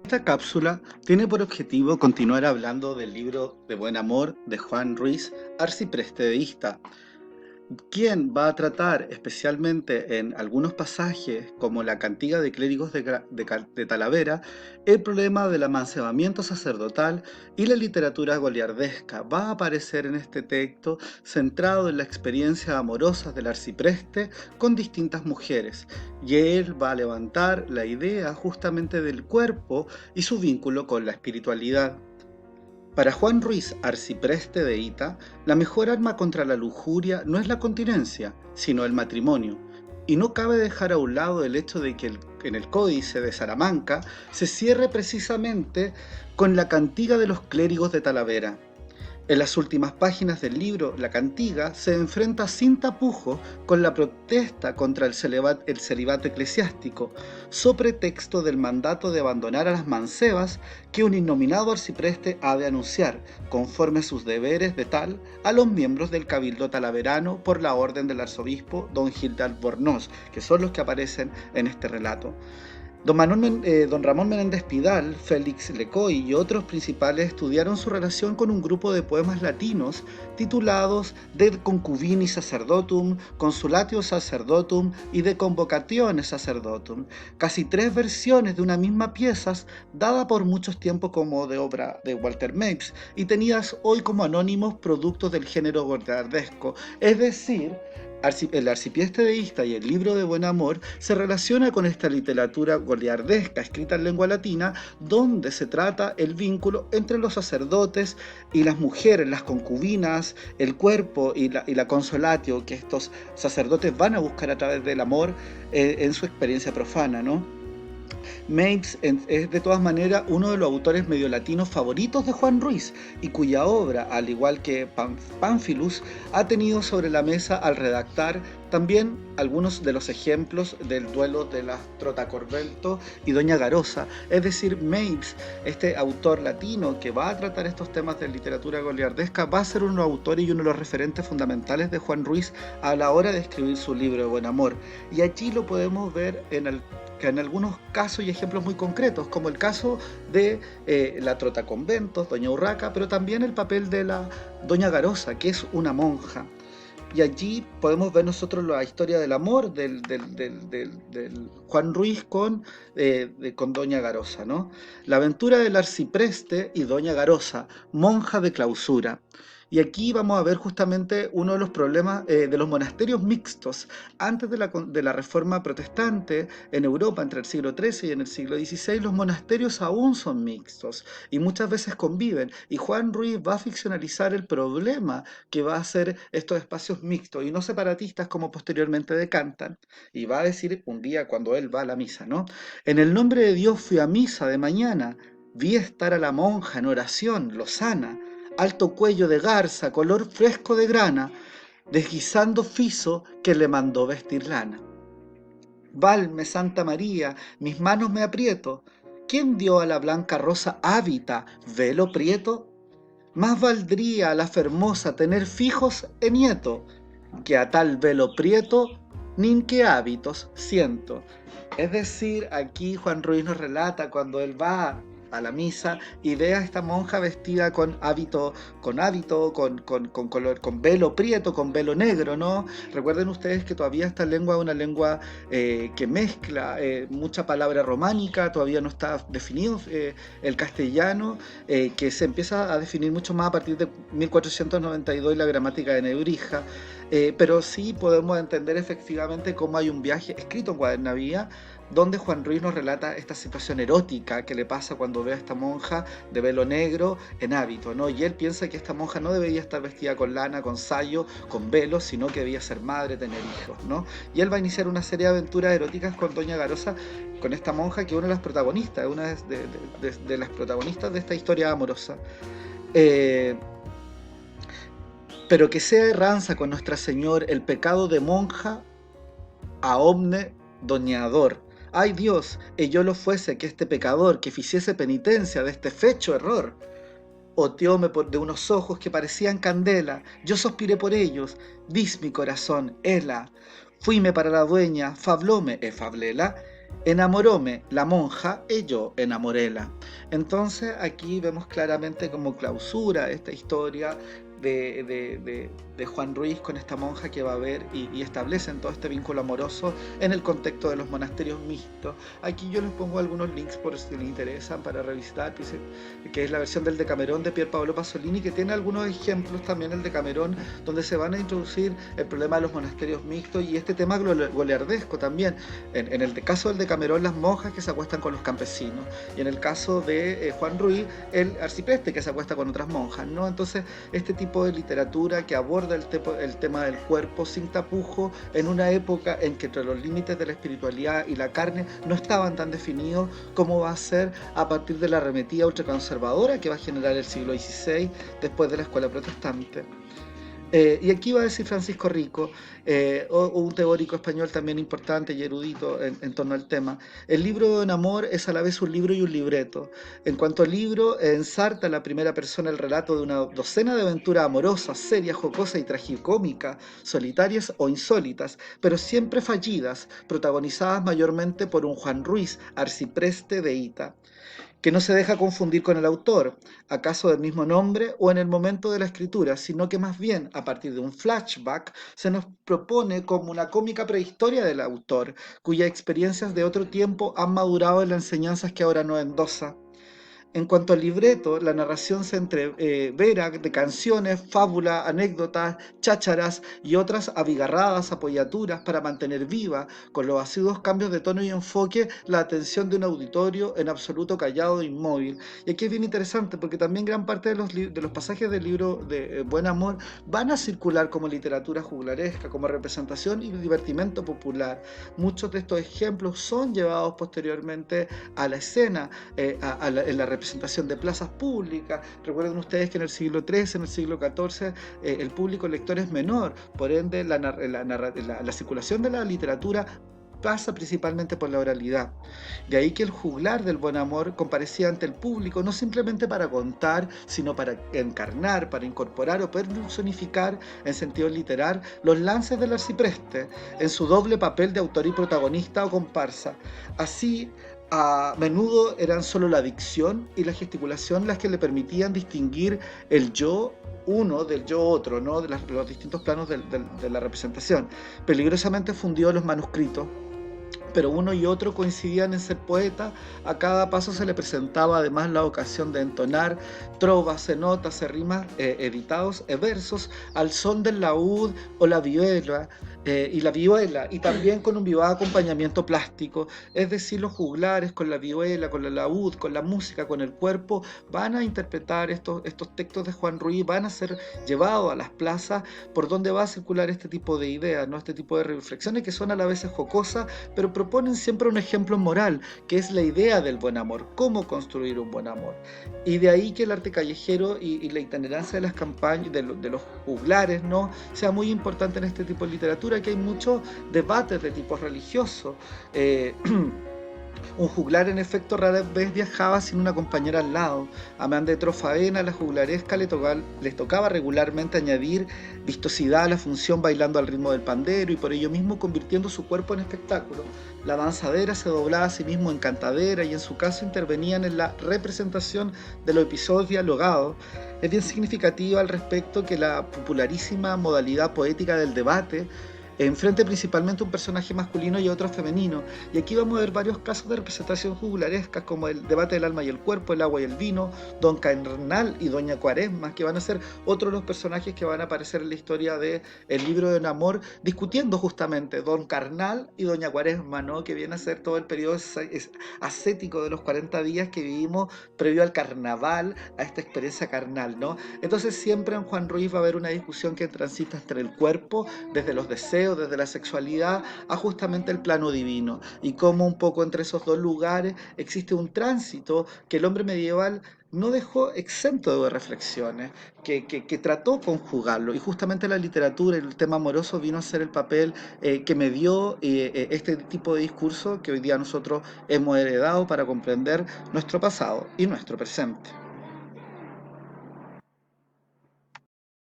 Esta cápsula tiene por objetivo continuar hablando del libro de Buen Amor de Juan Ruiz, arcipresteísta, quien va a tratar especialmente en algunos pasajes, como la cantiga de clérigos de Talavera, el problema del amancebamiento sacerdotal y la literatura goliardesca. Va a aparecer en este texto centrado en la experiencia amorosa del arcipreste con distintas mujeres, y él va a levantar la idea justamente del cuerpo y su vínculo con la espiritualidad. Para Juan Ruiz, arcipreste de Ita, la mejor arma contra la lujuria no es la continencia, sino el matrimonio. Y no cabe dejar a un lado el hecho de que en el Códice de Salamanca se cierre precisamente con la cantiga de los clérigos de Talavera. En las últimas páginas del libro, La Cantiga se enfrenta sin tapujos con la protesta contra el celibato eclesiástico, so pretexto del mandato de abandonar a las mancebas que un innominado arcipreste ha de anunciar, conforme a sus deberes de tal, a los miembros del Cabildo Talaverano por la orden del arzobispo don Gil de Albornoz, que son los que aparecen en este relato. Don Ramón Menéndez Pidal, Félix Lecoy y otros principales estudiaron su relación con un grupo de poemas latinos titulados De Concubini Sacerdotum, Consulatio Sacerdotum y De Convocatione Sacerdotum, casi 3 versiones de una misma pieza dada por muchos tiempos como de obra de Walter Mapes y tenidas hoy como anónimos productos del género goliardesco, es decir, el arcipreste de Ista y el libro de Buen Amor se relaciona con esta literatura goliardesca escrita en lengua latina, donde se trata el vínculo entre los sacerdotes y las mujeres, las concubinas, el cuerpo y la consolatio que estos sacerdotes van a buscar a través del amor en su experiencia profana, ¿no? Mapes es de todas maneras uno de los autores mediolatinos favoritos de Juan Ruiz y cuya obra, al igual que Pánfilus, ha tenido sobre la mesa al redactar también algunos de los ejemplos del duelo de las Trotacorvelto y Doña Garosa. Es decir, Mapes, este autor latino que va a tratar estos temas de literatura goliardesca, va a ser uno de los autores y uno de los referentes fundamentales de Juan Ruiz a la hora de escribir su libro de Buen Amor. Y allí lo podemos ver en algunos casos y ejemplos muy concretos, como el caso de la Trotaconventos, Doña Urraca, pero también el papel de la Doña Garosa, que es una monja. Y allí podemos ver nosotros la historia del amor del Juan Ruiz con Doña Garosa, ¿no? La aventura del arcipreste y Doña Garosa, monja de clausura. Y aquí vamos a ver justamente uno de los problemas de los monasterios mixtos. Antes de la reforma protestante en Europa, entre el siglo XIII y en el siglo XVI, los monasterios aún son mixtos y muchas veces conviven. Y Juan Ruiz va a ficcionalizar el problema que va a ser estos espacios mixtos y no separatistas como posteriormente decantan. Y va a decir un día cuando él va a la misa, ¿no? En el nombre de Dios fui a misa de mañana, vi estar a la monja en oración, lozana, alto cuello de garza, color fresco de grana, desguisando fiso que le mandó vestir lana. Valme, Santa María, mis manos me aprieto. ¿Quién dio a la blanca rosa hábita, velo prieto? Más valdría a la fermosa tener fijos en nieto, que a tal velo prieto, nin que hábitos siento. Es decir, aquí Juan Ruiz nos relata cuando él va a la misa y ve a esta monja vestida con color, con velo prieto, con velo negro, ¿no? Recuerden ustedes que todavía esta lengua es una lengua que mezcla mucha palabra románica, todavía no está definido el castellano, que se empieza a definir mucho más a partir de 1492 y la gramática de Nebrija. Pero sí podemos entender efectivamente cómo hay un viaje escrito en Guadernavía donde Juan Ruiz nos relata esta situación erótica que le pasa cuando ve a esta monja de velo negro en hábito, ¿no? Y él piensa que esta monja no debería estar vestida con lana, con sayo, con velo, sino que debía ser madre, tener hijos, ¿no? Y él va a iniciar una serie de aventuras eróticas con Doña Garosa, con esta monja que es una de las protagonistas, una de las protagonistas de esta historia amorosa. Eh, pero que sea erranza con Nuestra Señor el pecado de monja a omne doñador. Ay Dios, y yo lo fuese que este pecador que ficiese penitencia de este fecho error. Oteóme de unos ojos que parecían candela, yo suspiré por ellos, dis mi corazón, hela. Fuime para la dueña, fablóme, fablela, Enamoróme la monja y yo enamoréla. Entonces aquí vemos claramente como clausura esta historia de Juan Ruiz con esta monja que va a ver y establecen todo este vínculo amoroso en el contexto de los monasterios mixtos. Aquí yo les pongo algunos links por si les interesan para revisitar, que es la versión del Decamerón de Pier Paolo Pasolini, que tiene algunos ejemplos también el Decamerón, donde se van a introducir el problema de los monasterios mixtos y este tema goliardesco también. En el caso del Decamerón, las monjas que se acuestan con los campesinos, y en el caso de Juan Ruiz, el arcipreste que se acuesta con otras monjas, ¿no? Entonces, este tipo de literatura que aborda el tema del cuerpo sin tapujo en una época en que entre los límites de la espiritualidad y la carne no estaban tan definidos como va a ser a partir de la arremetida ultraconservadora que va a generar el siglo XVI después de la escuela protestante. Y aquí va a decir Francisco Rico, un teórico español también importante y erudito en torno al tema. El libro en amor es a la vez un libro y un libreto. En cuanto al libro, ensarta en la primera persona el relato de una docena de aventuras amorosas, serias, jocosas y tragicómicas, solitarias o insólitas, pero siempre fallidas, protagonizadas mayormente por un Juan Ruiz, arcipreste de Ita, que no se deja confundir con el autor, acaso del mismo nombre o en el momento de la escritura, sino que más bien a partir de un flashback se nos propone como una cómica prehistoria del autor, cuyas experiencias de otro tiempo han madurado en las enseñanzas que ahora no endosa. En cuanto al libreto, la narración se entrevera de canciones, fábulas, anécdotas, chácharas y otras abigarradas apoyaturas para mantener viva, con los asiduos cambios de tono y enfoque, la atención de un auditorio en absoluto callado e inmóvil. Y aquí es bien interesante porque también gran parte de los pasajes del libro de Buen Amor van a circular como literatura juglaresca, como representación y divertimento popular. Muchos de estos ejemplos son llevados posteriormente a la escena, en la representación de plazas públicas. Recuerden ustedes que en el siglo XIII, en el siglo XIV, el público lector es menor, por ende la circulación de la literatura pasa principalmente por la oralidad. De ahí que el juglar del buen amor comparecía ante el público no simplemente para contar, sino para encarnar, para incorporar o personificar en sentido literal los lances del arcipreste en su doble papel de autor y protagonista o comparsa. Así, a menudo eran solo la dicción y la gesticulación las que le permitían distinguir el yo uno del yo otro, ¿no? Los distintos planos de la representación. Peligrosamente fundió los manuscritos, pero uno y otro coincidían en ser poetas. A cada paso se le presentaba además la ocasión de entonar trovas, notas, rimas editados, versos al son del laúd o la vihuela, y también con un vivaz acompañamiento plástico, es decir, los juglares con la vihuela, con el laúd, con la música, con el cuerpo, van a interpretar estos textos de Juan Ruiz, van a ser llevados a las plazas por donde va a circular este tipo de ideas, ¿no? Este tipo de reflexiones que son a la vez jocosas, pero proponen siempre un ejemplo moral, que es la idea del buen amor, cómo construir un buen amor. Y de ahí que el arte callejero y la itinerancia de las campañas, de los juglares, ¿no? Sea muy importante en este tipo de literatura, que hay muchos debates de tipo religioso. Un juglar en efecto rara vez viajaba sin una compañera al lado. A man de Trofaena, la juglaresca les tocaba regularmente añadir vistosidad a la función bailando al ritmo del pandero y por ello mismo convirtiendo su cuerpo en espectáculo. La danzadera se doblaba a sí mismo en cantadera y en su caso intervenían en la representación de los episodios dialogados. Es bien significativa al respecto que la popularísima modalidad poética del debate enfrente principalmente un personaje masculino y otro femenino. Y aquí vamos a ver varios casos de representación jugularescas, como el debate del alma y el cuerpo, el agua y el vino, Don Carnal y Doña Cuaresma, que van a ser otros de los personajes que van a aparecer en la historia de El libro de amor, discutiendo justamente Don Carnal y Doña Cuaresma, ¿no? Que viene a ser todo el periodo ascético de los 40 días que vivimos previo al carnaval, a esta experiencia carnal, ¿no? Entonces siempre en Juan Ruiz va a haber una discusión que transita entre el cuerpo, desde los deseos, desde la sexualidad, a justamente el plano divino, y cómo un poco entre esos dos lugares existe un tránsito que el hombre medieval no dejó exento de reflexiones, que trató conjugarlo, y justamente la literatura y el tema amoroso vino a ser el papel que me dio este tipo de discurso que hoy día nosotros hemos heredado para comprender nuestro pasado y nuestro presente.